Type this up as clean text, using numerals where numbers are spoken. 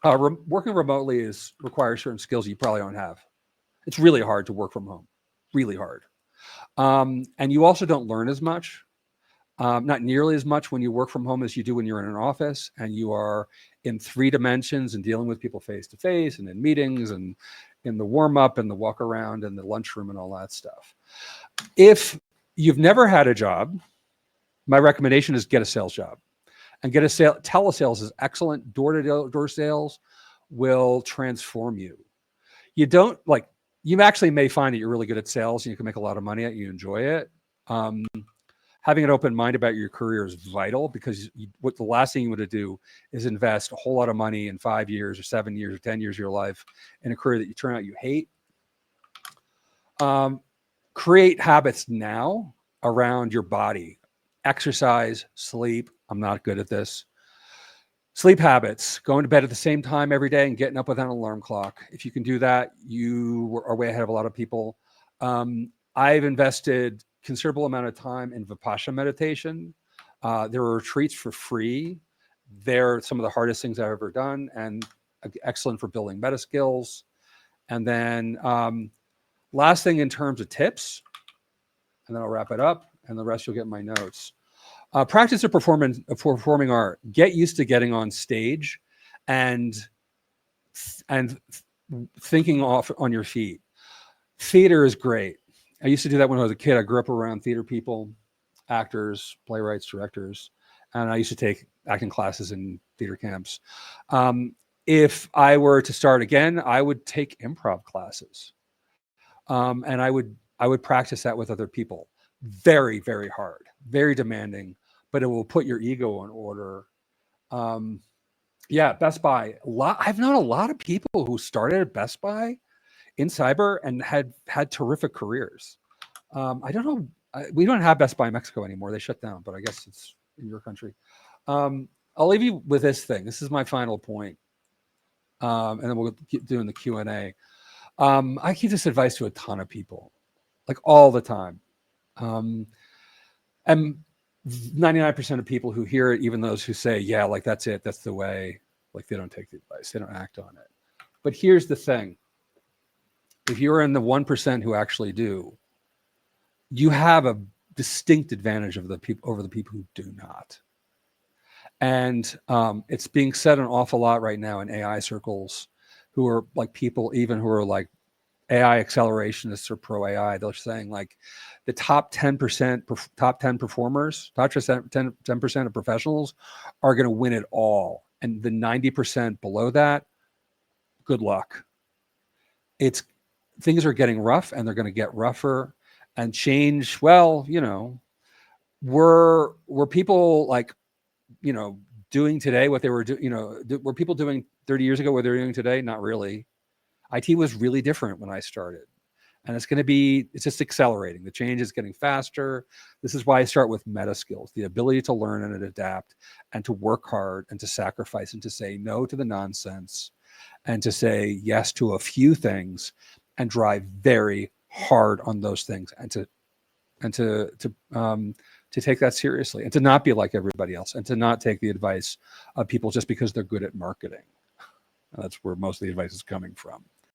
Working remotely requires certain skills you probably don't have. It's really hard to work from home, really hard. And you also don't learn as much, not nearly as much when you work from home as you do when you're in an office and you are in 3 dimensions and dealing with people face to face and in meetings and in the warm up and the walk around and the lunchroom and all that stuff. If you've never had a job, my recommendation is get a sales job and get a sale. Telesales is excellent. Door to door sales will transform you. You don't like, you actually may find that you're really good at sales and you can make a lot of money at it, you enjoy it. Um, Having an open mind about your career is vital because what the last thing you want to do is invest a whole lot of money in 5 years or 7 years or 10 years of your life in a career that you turn out you hate. Create habits now around your body. Exercise, sleep. I'm not good at this. Sleep habits, going to bed at the same time every day and getting up with an alarm clock. If you can do that, you are way ahead of a lot of people. I've invested considerable amount of time in Vipassana meditation. There are retreats for free. They're some of the hardest things I've ever done and excellent for building meta skills. And then last thing in terms of tips, and then I'll wrap it up and the rest you'll get in my notes. Practice of performing art. Get used to getting on stage and thinking off on your feet. Theater is great. I used to do that when I was a kid. I grew up around theater people, actors, playwrights, directors, and I used to take acting classes in theater camps. If I were to start again, I would take improv classes, and I would practice that with other people. Very, very hard, very demanding, but it will put your ego in order. Yeah, Best Buy. I've known a lot of people who started at Best Buy in cyber and had terrific careers. I don't know. We don't have Best Buy in Mexico anymore. They shut down, but I guess it's in your country. I'll leave you with this thing. This is my final point. And then we'll keep doing the Q&A. I give this advice to a ton of people, like all the time. And 99% of people who hear it, even those who say, yeah, like that's it, that's the way, like they don't take the advice, they don't act on it. But here's the thing. If you're in the 1% who actually do, you have a distinct advantage of over the people who do not. And it's being said an awful lot right now in AI circles, who are like people even who are like AI accelerationists or pro AI. They're saying like the top 10%, top 10 performers, top 10% of professionals are going to win it all. And the 90% below that, good luck. Things are getting rough and they're going to get rougher and change. Well, were people like, doing today what they were doing, were people doing 30 years ago what they're doing today? Not really. IT was really different when I started. And it's just accelerating. The change is getting faster. This is why I start with meta skills, the ability to learn and adapt and to work hard and to sacrifice and to say no to the nonsense and to say yes to a few things and drive very hard on those things and to take that seriously and to not be like everybody else and to not take the advice of people just because they're good at marketing. That's where most of the advice is coming from.